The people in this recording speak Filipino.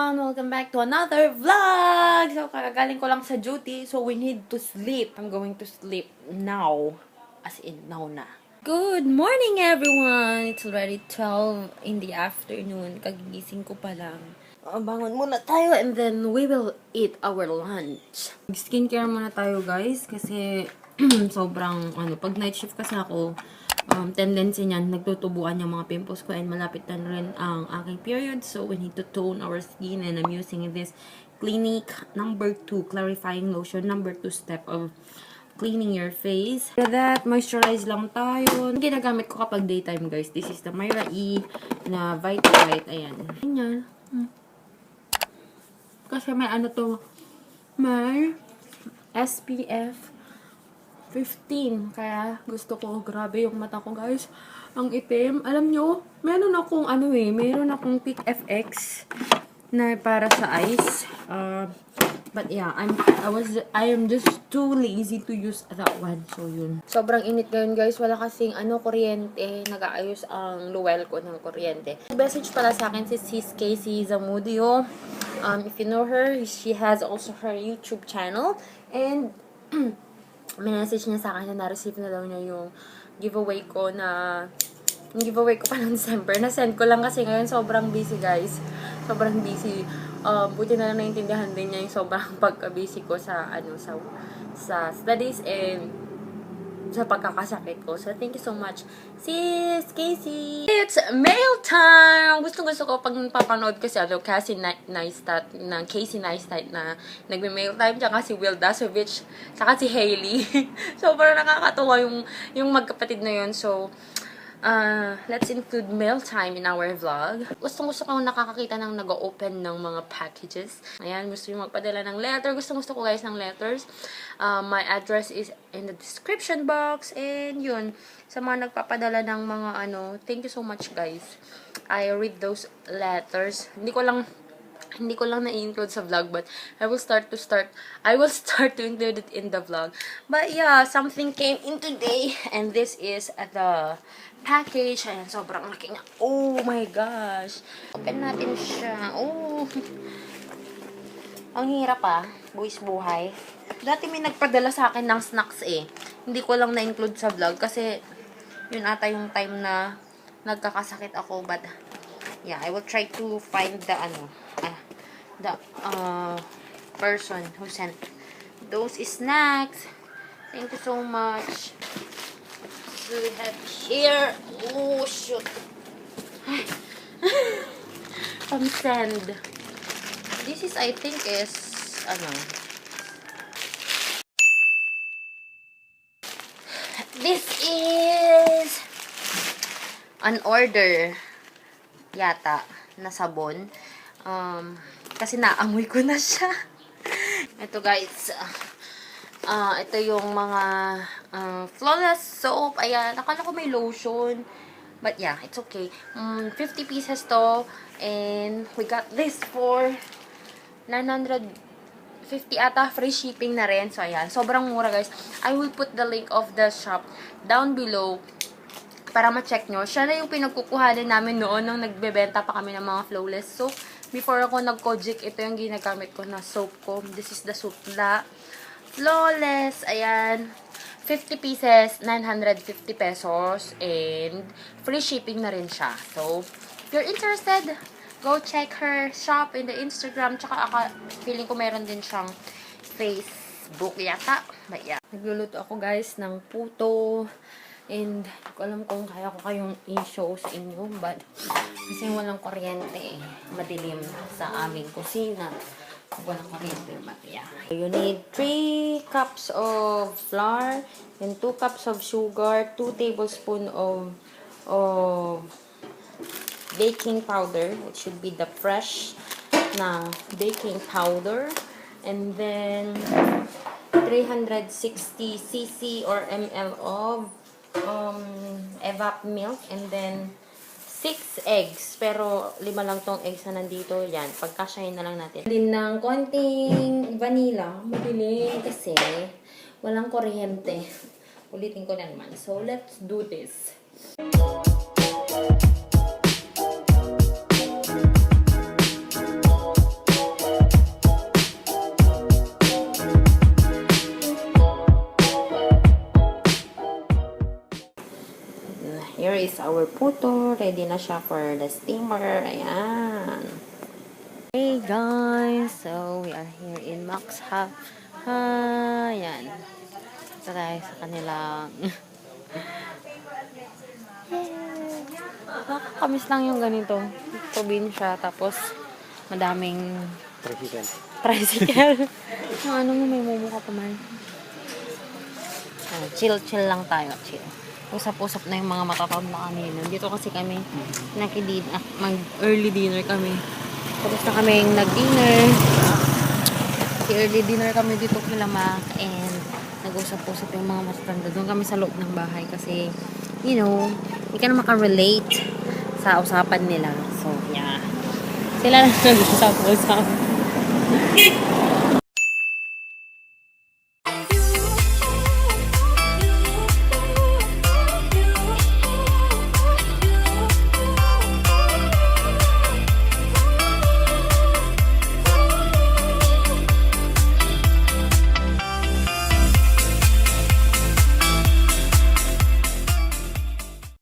everyone! Welcome back to another vlog! So, kakagaling ko lang sa duty, so we need to sleep. I'm going to sleep now. As in, now na. Good morning, everyone! It's already 12 in the afternoon. Kagigising ko pa lang. Bangon muna tayo and then we will eat our lunch. Skincare muna tayo, guys, kasi sobrang, pag night shift kasi ako, tendency niyan, nagtutubuan yung mga pimples ko and malapit na rin ang aking period. So, we need to tone our skin and I'm using this Clinique number 2 clarifying lotion, number 2 step of cleaning your face. For that, moisturize lang tayo. Ang ginagamit ko kapag daytime, guys, this is the Myra E na Vita-White. Ayan. Ayan. Kasi may may SPF 15. Kaya gusto ko, grabe yung mata ko, guys. Ang itim. Alam nyo, meron akong meron akong Peak FX na para sa eyes. But yeah, I am just too lazy to use that one. So yun. Sobrang init ngayon, guys. Wala kasing kuryente. Nag-aayos ang luwel ko ng kuryente. Message pala sa akin si Sis Casey Zamudio. If you know her, she has also her YouTube channel. And message niya sa akin na na-receive na daw niya yung giveaway ko pa noong December. Na-send ko lang kasi ngayon sobrang busy, guys. Sobrang busy. Buti na lang naintindihan din niya yung sobrang pagka-busy ko sa studies and sa pagkakasakit ko. So, thank you so much, Sis Casey! It's mail time! Gusto ko pag papanood ko si Casey Neistat na nagme-mail time, tsaka si Will Dasovich, tsaka si Hailey. So, parang nakakatuwa yung magkapatid na yun. So, let's include mail time in our vlog. Gusto ko nakakakita ng nag-open ng mga packages. Ayan, gusto yung magpadala ng letter. Gusto ko, guys, ng letters. My address is in the description box. And yun, sa mga nagpapadala ng mga thank you so much, guys. I read those letters. Hindi ko lang na-include sa vlog, but I will start to include it in the vlog. But yeah, something came in today, and this is the package. Ayan, sobrang laki nga. Oh my gosh. Open natin siya. Oh. Ang hirap buwis buhay. Dati may nagpadala sa akin ng snacks Hindi ko lang na-include sa vlog kasi yun ata yung time na nagkakasakit ako. But yeah, I will try to find the person who sent those snacks. Thank you so much. So we have here, oh shoot, from Send. This is, I think, is this is an order yata na sabon. Kasi naamoy ko na siya. Ito, guys. Ito yung mga flawless soap. Ayan. Akala ko may lotion. But yeah, it's okay. 50 pieces to. And we got this for 950 ata. Free shipping na rin. So, ayan. Sobrang mura, guys. I will put the link of the shop down below para ma-check nyo. Siya na yung pinagkukuhanin namin noon nung nagbebenta pa kami ng mga flawless soap. Before ako nag-Kojic, ito yung ginagamit ko na soap ko. This is the soap na flawless. Ayan. 50 pieces, 950 pesos. And free shipping na rin siya. So, if you're interested, go check her shop in the Instagram. Tsaka feeling ko meron din siyang Facebook yata. But yeah. Nagluluto ako, guys, ng puto. And, hindi ko alam kung kaya ko kayong i-show sa inyo. But, kasi walang kuryente Madilim sa aming kusina. Walang kuryente. But, yeah. You need 3 cups of flour and 2 cups of sugar, 2 tablespoons of baking powder. It should be the fresh na baking powder. And then, 360 cc or ml of evap milk, and then 6 eggs, pero 5 lang tong eggs na nandito. Yan, pagkasyahin na lang natin. Din ng konting vanilla, madilim kasi walang kuryente. Ulitin ko na naman. So, let's do this. is our puto. Ready na siya for the steamer. Ayan. Hey guys, so we are here in Max Ha. Ayan. Ito tayo sa kanilang nakakamiss lang yung ganito. Probinsya, tapos madaming tricycle. Yung ano mo, may momo ka pa man. Chill lang tayo. Chill. Usap-usap na yung mga matatawag na kanina. Dito kasi kami mag-early dinner kami. Tapos na kami nag-dinner. Early dinner kami dito kila Ma. And nag-usap-usap yung mga matatanda. Doon kami sa loob ng bahay kasi, you know, hindi ka na makarelate sa usapan nila. So, yeah. Sila na nag-usap-usap.